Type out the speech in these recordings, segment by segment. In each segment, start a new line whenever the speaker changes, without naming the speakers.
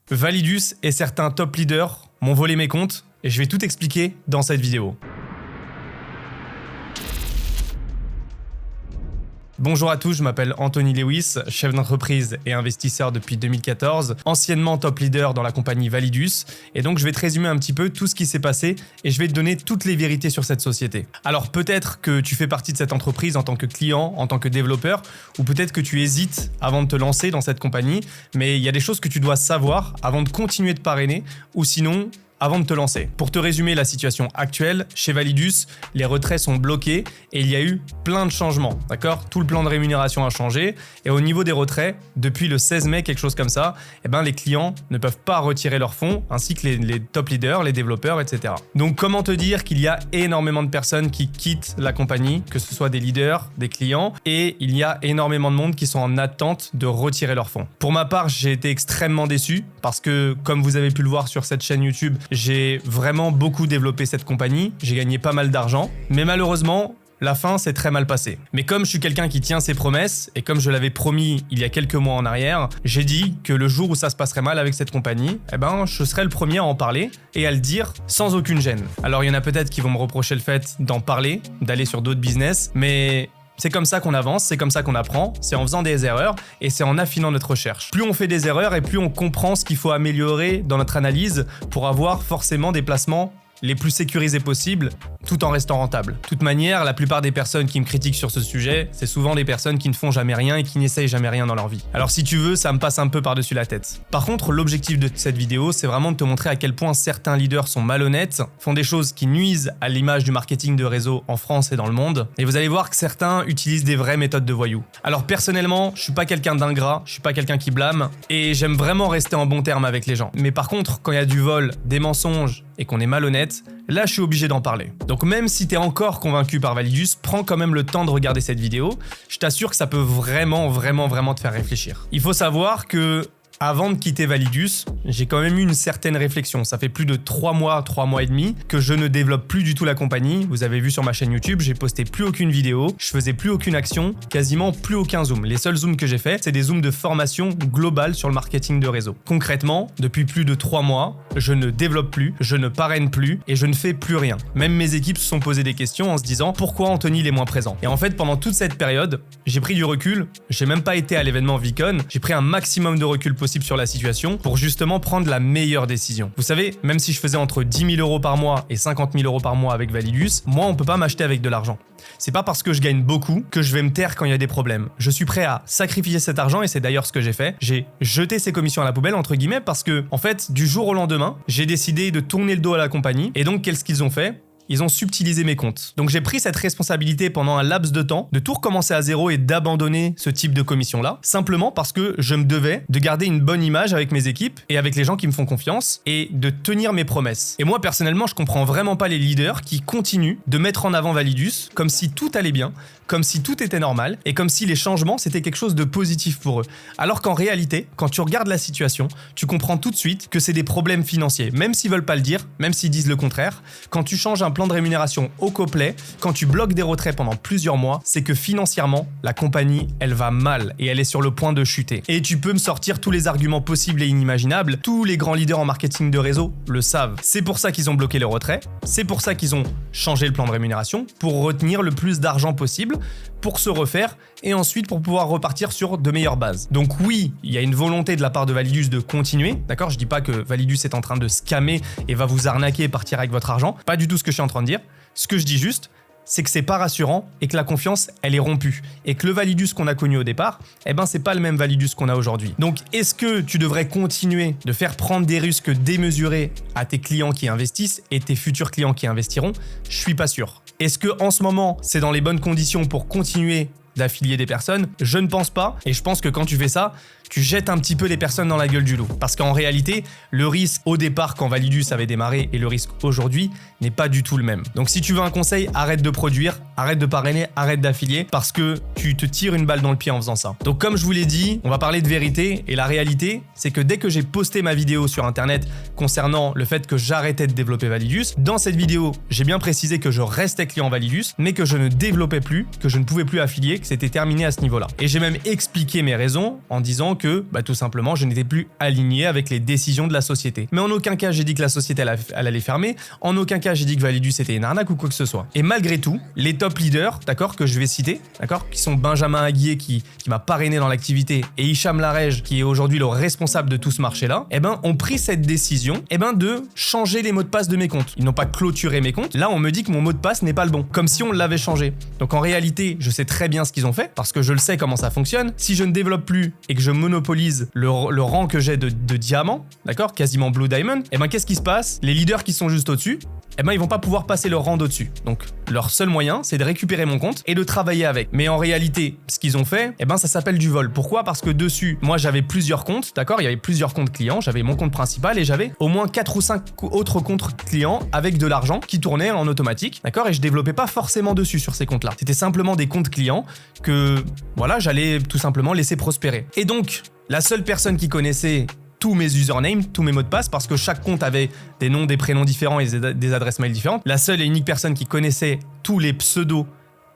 Validus et certains top leaders m'ont volé mes comptes et je vais tout expliquer dans cette vidéo. Bonjour à tous, je m'appelle Anthony Lewis, chef d'entreprise et investisseur depuis 2014, anciennement top leader dans la compagnie Validus, et donc je vais te résumer un petit peu tout ce qui s'est passé et je vais te donner toutes les vérités sur cette société. Alors peut-être que tu fais partie de cette entreprise en tant que client, en tant que développeur, ou peut-être que tu hésites avant de te lancer dans cette compagnie, mais il y a des choses que tu dois savoir avant de continuer de parrainer, ou sinon avant de te lancer. Pour te résumer la situation actuelle, chez Validus, les retraits sont bloqués et il y a eu plein de changements, d'accord ? Tout le plan de rémunération a changé et au niveau des retraits, depuis le 16 mai, quelque chose comme ça, les clients ne peuvent pas retirer leurs fonds, ainsi que les top leaders, les développeurs, etc. Donc comment te dire qu'il y a énormément de personnes qui quittent la compagnie, que ce soit des leaders, des clients, et il y a énormément de monde qui sont en attente de retirer leurs fonds. Pour ma part, j'ai été extrêmement déçu parce que, comme vous avez pu le voir sur cette chaîne YouTube, j'ai vraiment beaucoup développé cette compagnie, j'ai gagné pas mal d'argent, mais malheureusement, la fin s'est très mal passée. Mais comme je suis quelqu'un qui tient ses promesses, et comme je l'avais promis il y a quelques mois en arrière, j'ai dit que le jour où ça se passerait mal avec cette compagnie, je serais le premier à en parler et à le dire sans aucune gêne. Alors il y en a peut-être qui vont me reprocher le fait d'en parler, d'aller sur d'autres business, mais c'est comme ça qu'on avance, c'est comme ça qu'on apprend, c'est en faisant des erreurs et c'est en affinant notre recherche. Plus on fait des erreurs et plus on comprend ce qu'il faut améliorer dans notre analyse pour avoir forcément des placements les plus sécurisés possibles, tout en restant rentable. De toute manière, la plupart des personnes qui me critiquent sur ce sujet, c'est souvent des personnes qui ne font jamais rien et qui n'essayent jamais rien dans leur vie. Alors si tu veux, ça me passe un peu par-dessus la tête. Par contre, l'objectif de cette vidéo, c'est vraiment de te montrer à quel point certains leaders sont malhonnêtes, font des choses qui nuisent à l'image du marketing de réseau en France et dans le monde, et vous allez voir que certains utilisent des vraies méthodes de voyous. Alors personnellement, je suis pas quelqu'un d'ingrat, je suis pas quelqu'un qui blâme, et j'aime vraiment rester en bon terme avec les gens. Mais par contre, quand il y a du vol, des mensonges, et qu'on est malhonnête, là je suis obligé d'en parler. Donc même si t'es encore convaincu par Validus, prends quand même le temps de regarder cette vidéo, je t'assure que ça peut vraiment te faire réfléchir. Il faut savoir que avant de quitter Validus, j'ai quand même eu une certaine réflexion. Ça fait plus de 3 mois et demi que je ne développe plus du tout la compagnie. Vous avez vu sur ma chaîne YouTube, j'ai posté plus aucune vidéo, je faisais plus aucune action, quasiment plus aucun zoom. Les seuls zooms que j'ai fait, c'est des zooms de formation globale sur le marketing de réseau. Concrètement, depuis plus de 3 mois, je ne développe plus, je ne parraine plus et je ne fais plus rien. Même mes équipes se sont posé des questions en se disant pourquoi Anthony il est moins présent. Et en fait, pendant toute cette période, j'ai pris du recul, j'ai même pas été à l'événement VCon, j'ai pris un maximum de recul possible sur la situation pour justement prendre la meilleure décision. Vous savez, même si je faisais entre 10 000 € par mois et 50 000 € par mois avec Validus, moi on peut pas m'acheter avec de l'argent. C'est pas parce que je gagne beaucoup que je vais me taire quand il y a des problèmes. Je suis prêt à sacrifier cet argent et c'est d'ailleurs ce que j'ai fait. J'ai jeté ces commissions à la poubelle entre guillemets parce que en fait, du jour au lendemain, j'ai décidé de tourner le dos à la compagnie et donc qu'est-ce qu'ils ont fait ? Ils ont subtilisé mes comptes. Donc j'ai pris cette responsabilité pendant un laps de temps de tout recommencer à zéro et d'abandonner ce type de commission-là, simplement parce que je me devais de garder une bonne image avec mes équipes et avec les gens qui me font confiance et de tenir mes promesses. Et moi personnellement, je comprends vraiment pas les leaders qui continuent de mettre en avant Validus comme si tout allait bien, comme si tout était normal et comme si les changements c'était quelque chose de positif pour eux. Alors qu'en réalité, quand tu regardes la situation, tu comprends tout de suite que c'est des problèmes financiers. Même s'ils veulent pas le dire, même s'ils disent le contraire, quand tu changes un plan de rémunération au complet, quand tu bloques des retraits pendant plusieurs mois, c'est que financièrement, la compagnie, elle va mal et elle est sur le point de chuter. Et tu peux me sortir tous les arguments possibles et inimaginables, tous les grands leaders en marketing de réseau le savent. C'est pour ça qu'ils ont bloqué les retraits, c'est pour ça qu'ils ont changé le plan de rémunération, pour retenir le plus d'argent possible, pour se refaire et ensuite pour pouvoir repartir sur de meilleures bases. Donc oui, il y a une volonté de la part de Validus de continuer, d'accord ? Je dis pas que Validus est en train de scammer et va vous arnaquer et partir avec votre argent, pas du tout ce que je suis en train de dire. Ce que je dis juste, c'est que c'est pas rassurant et que la confiance, elle est rompue. Et que le Validus qu'on a connu au départ, c'est pas le même Validus qu'on a aujourd'hui. Donc, est-ce que tu devrais continuer de faire prendre des risques démesurés à tes clients qui investissent et tes futurs clients qui investiront ? Je suis pas sûr. Est-ce que en ce moment, c'est dans les bonnes conditions pour continuer d'affilier des personnes? Je ne pense pas. Et je pense que quand tu fais ça, tu jettes un petit peu les personnes dans la gueule du loup. Parce qu'en réalité, le risque au départ quand Validus avait démarré et le risque aujourd'hui n'est pas du tout le même. Donc si tu veux un conseil, arrête de produire, arrête de parrainer, arrête d'affilier parce que tu te tires une balle dans le pied en faisant ça. Donc comme je vous l'ai dit, on va parler de vérité et la réalité, c'est que dès que j'ai posté ma vidéo sur internet concernant le fait que j'arrêtais de développer Validus, dans cette vidéo, j'ai bien précisé que je restais client Validus, mais que je ne développais plus, que je ne pouvais plus affilier, que c'était terminé à ce niveau-là. Et j'ai même expliqué mes raisons en disant que, tout simplement, je n'étais plus aligné avec les décisions de la société. Mais en aucun cas, j'ai dit que la société, elle allait fermer. En aucun cas, j'ai dit que Validus était une arnaque ou quoi que ce soit. Et malgré tout, les top leaders, d'accord, que je vais citer, d'accord, qui sont Benjamin Aguier, qui m'a parrainé dans l'activité, et Hicham Larège, qui est aujourd'hui le responsable de tout ce marché-là, ont pris cette décision, de changer les mots de passe de mes comptes. Ils n'ont pas clôturé mes comptes. Là, on me dit que mon mot de passe n'est pas le bon. Comme si on l'avait changé. Donc en réalité, je sais très bien ce qu'ils ont fait, parce que je le sais comment ça fonctionne. Si je ne développe plus et que je monopolise le rang que j'ai de diamant, d'accord, quasiment Blue Diamond, qu'est-ce qui se passe? Les leaders qui sont juste au-dessus, ils vont pas pouvoir passer leur rang d'au-dessus. Donc, leur seul moyen, c'est de récupérer mon compte et de travailler avec. Mais en réalité, ce qu'ils ont fait, ça s'appelle du vol. Pourquoi? Parce que dessus, moi, j'avais plusieurs comptes, d'accord? Il y avait plusieurs comptes clients, j'avais mon compte principal et j'avais au moins 4 ou 5 autres comptes clients avec de l'argent qui tournait en automatique, d'accord? Et je développais pas forcément dessus sur ces comptes-là. C'était simplement des comptes clients que, voilà, j'allais tout simplement laisser prospérer. Et donc, la seule personne qui connaissait tous mes usernames, tous mes mots de passe, parce que chaque compte avait des noms, des prénoms différents et des adresses mail différentes. La seule et unique personne qui connaissait tous les pseudos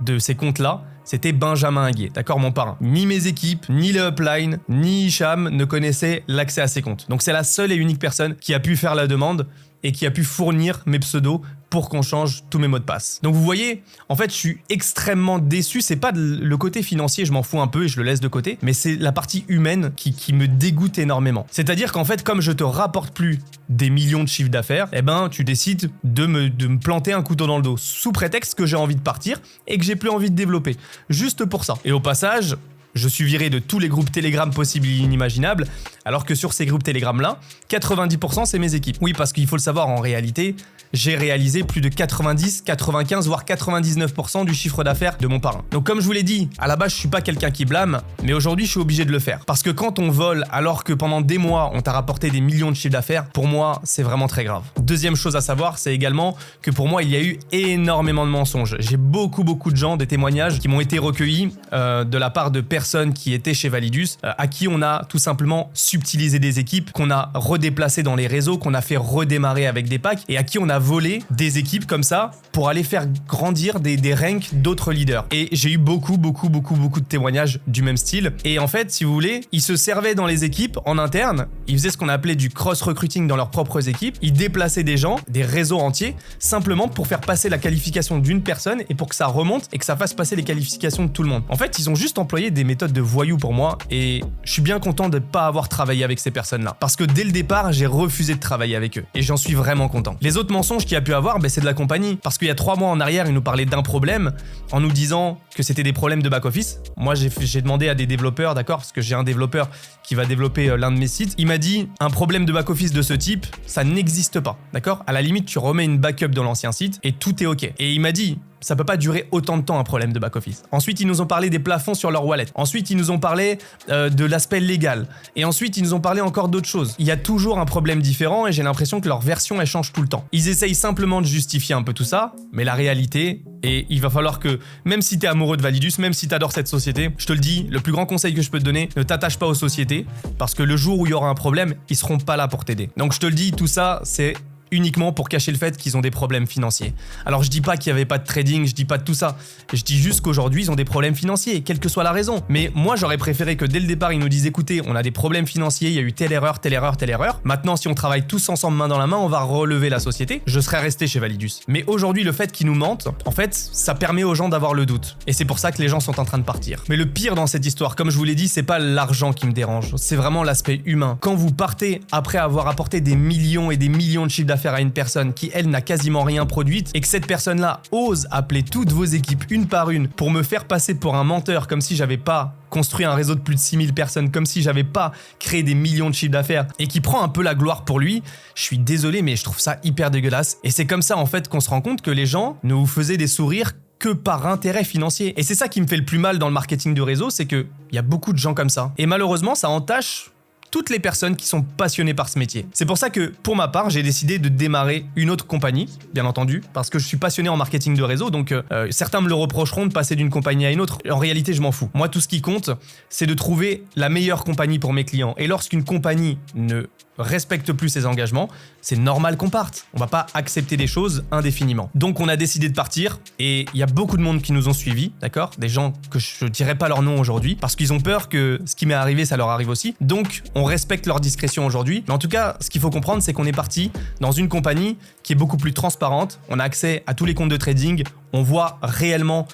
de ces comptes-là, c'était Benjamin Aguier, d'accord, mon parrain. Ni mes équipes, ni le upline, ni Hicham ne connaissaient l'accès à ces comptes. Donc c'est la seule et unique personne qui a pu faire la demande et qui a pu fournir mes pseudos pour qu'on change tous mes mots de passe. Donc vous voyez, en fait, je suis extrêmement déçu. C'est pas le côté financier, je m'en fous un peu et je le laisse de côté, mais c'est la partie humaine qui me dégoûte énormément. C'est-à-dire qu'en fait, comme je te rapporte plus des millions de chiffres d'affaires, tu décides de me planter un couteau dans le dos sous prétexte que j'ai envie de partir et que j'ai plus envie de développer. Juste pour ça. Et au passage, je suis viré de tous les groupes Telegram possibles et inimaginables, alors que sur ces groupes Telegram-là, 90% c'est mes équipes. Oui, parce qu'il faut le savoir, en réalité, j'ai réalisé plus de 90, 95, voire 99% du chiffre d'affaires de mon parrain. Donc comme je vous l'ai dit, à la base, je suis pas quelqu'un qui blâme, mais aujourd'hui, je suis obligé de le faire. Parce que quand on vole, alors que pendant des mois, on t'a rapporté des millions de chiffres d'affaires, pour moi, c'est vraiment très grave. Deuxième chose à savoir, c'est également que pour moi, il y a eu énormément de mensonges. J'ai beaucoup de gens, des témoignages qui m'ont été recueillis de la part de personnes qui étaient chez Validus, à qui on a tout simplement subtilisé des équipes, qu'on a redéplacées dans les réseaux, qu'on a fait redémarrer avec des packs, et à qui on a volé des équipes comme ça pour aller faire grandir des ranks d'autres leaders. Et j'ai eu beaucoup de témoignages du même style. Et en fait, si vous voulez, ils se servaient dans les équipes en interne, ils faisaient ce qu'on appelait du cross-recruiting dans leurs propres équipes, ils déplaçaient des gens, des réseaux entiers, simplement pour faire passer la qualification d'une personne et pour que ça remonte et que ça fasse passer les qualifications de tout le monde. En fait, ils ont juste employé des méthodes de voyous pour moi et je suis bien content de ne pas avoir travaillé avec ces personnes-là. Parce que dès le départ, j'ai refusé de travailler avec eux et j'en suis vraiment content. Les autres mensonges qu'il y a pu avoir, c'est de la compagnie. Parce qu'il y a 3 mois en arrière, ils nous parlaient d'un problème en nous disant que c'était des problèmes de back-office. Moi, j'ai demandé à des développeurs, d'accord, parce que j'ai un développeur qui va développer l'un de mes sites. Il m'a dit, un problème de back-office de ce type, ça n'existe pas, d'accord? À la limite, tu remets une backup dans l'ancien site et tout est OK. Et il m'a dit, ça peut pas durer autant de temps un problème de back-office. Ensuite, ils nous ont parlé des plafonds sur leur wallet. Ensuite, ils nous ont parlé de l'aspect légal. Et ensuite, ils nous ont parlé encore d'autres choses. Il y a toujours un problème différent et j'ai l'impression que leur version, elle change tout le temps. Ils essayent simplement de justifier un peu tout ça, mais la réalité, et il va falloir que, même si t'es amoureux de Validus, même si t'adores cette société, je te le dis, le plus grand conseil que je peux te donner, ne t'attache pas aux sociétés, parce que le jour où il y aura un problème, ils seront pas là pour t'aider. Donc je te le dis, tout ça, c'est uniquement pour cacher le fait qu'ils ont des problèmes financiers. Alors je dis pas qu'il y avait pas de trading, je dis pas de tout ça. Je dis juste qu'aujourd'hui ils ont des problèmes financiers, quelle que soit la raison. Mais moi j'aurais préféré que dès le départ ils nous disent écoutez, on a des problèmes financiers, il y a eu telle erreur, telle erreur, telle erreur. Maintenant si on travaille tous ensemble main dans la main, on va relever la société. Je serais resté chez Validus. Mais aujourd'hui le fait qu'ils nous mentent, en fait, ça permet aux gens d'avoir le doute. Et c'est pour ça que les gens sont en train de partir. Mais le pire dans cette histoire, comme je vous l'ai dit, c'est pas l'argent qui me dérange, c'est vraiment l'aspect humain. Quand vous partez après avoir apporté des millions et des millions de chiffres d'affaires à une personne qui, elle, n'a quasiment rien produite et que cette personne-là ose appeler toutes vos équipes une par une pour me faire passer pour un menteur comme si j'avais pas construit un réseau de plus de 6000 personnes, comme si j'avais pas créé des millions de chiffres d'affaires et qui prend un peu la gloire pour lui, je suis désolé mais je trouve ça hyper dégueulasse. Et c'est comme ça en fait qu'on se rend compte que les gens ne vous faisaient des sourires que par intérêt financier. Et c'est ça qui me fait le plus mal dans le marketing de réseau, c'est qu'il y a beaucoup de gens comme ça. Et malheureusement, ça entache toutes les personnes qui sont passionnées par ce métier. C'est pour ça que, pour ma part, j'ai décidé de démarrer une autre compagnie, bien entendu, parce que je suis passionné en marketing de réseau, donc certains me le reprocheront de passer d'une compagnie à une autre. En réalité, je m'en fous. Moi, tout ce qui compte, c'est de trouver la meilleure compagnie pour mes clients. Et lorsqu'une compagnie ne respecte plus ses engagements, c'est normal qu'on parte. On va pas accepter des choses indéfiniment. Donc on a décidé de partir et il y a beaucoup de monde qui nous ont suivis, d'accord? Des gens que je dirais pas leur nom aujourd'hui parce qu'ils ont peur que ce qui m'est arrivé, ça leur arrive aussi. Donc on respecte leur discrétion aujourd'hui. Mais en tout cas, ce qu'il faut comprendre, c'est qu'on est parti dans une compagnie qui est beaucoup plus transparente. On a accès à tous les comptes de trading. On voit réellement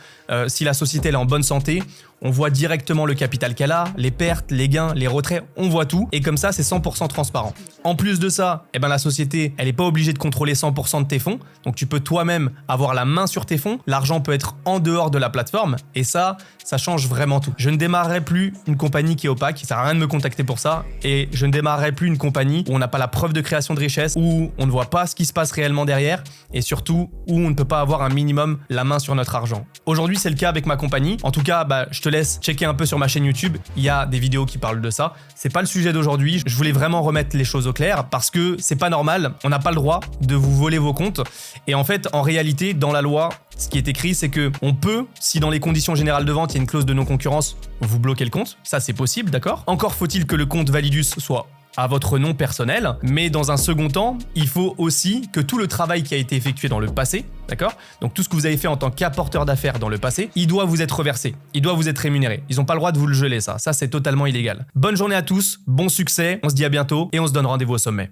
si la société elle est en bonne santé. On voit directement le capital qu'elle a, les pertes, les gains, les retraits, on voit tout. Et comme ça, c'est 100% transparent. En plus de ça, la société, elle n'est pas obligée de contrôler 100% de tes fonds. Donc tu peux toi-même avoir la main sur tes fonds. L'argent peut être en dehors de la plateforme. Et ça change vraiment tout. Je ne démarrerai plus une compagnie qui est opaque. Ça sert à rien de me contacter pour ça. Et je ne démarrerai plus une compagnie où on n'a pas la preuve de création de richesse, où on ne voit pas ce qui se passe réellement derrière. Et surtout, où on ne peut pas avoir un minimum la main sur notre argent. Aujourd'hui, c'est le cas avec ma compagnie. En tout cas, je te laisse checker un peu sur ma chaîne YouTube. Il y a des vidéos qui parlent de ça. C'est pas le sujet d'aujourd'hui. Je voulais vraiment remettre les choses au clair parce que c'est pas normal. On n'a pas le droit de vous voler vos comptes. Et en fait, en réalité, dans la loi, ce qui est écrit, c'est que on peut, si dans les conditions générales de vente, il y a une clause de non-concurrence, vous bloquez le compte. Ça, c'est possible, d'accord? Encore faut-il que le compte Validus soit à votre nom personnel, mais dans un second temps, il faut aussi que tout le travail qui a été effectué dans le passé, d'accord? Donc tout ce que vous avez fait en tant qu'apporteur d'affaires dans le passé, il doit vous être reversé, il doit vous être rémunéré. Ils n'ont pas le droit de vous le geler, ça c'est totalement illégal. Bonne journée à tous, bon succès, on se dit à bientôt et on se donne rendez-vous au sommet.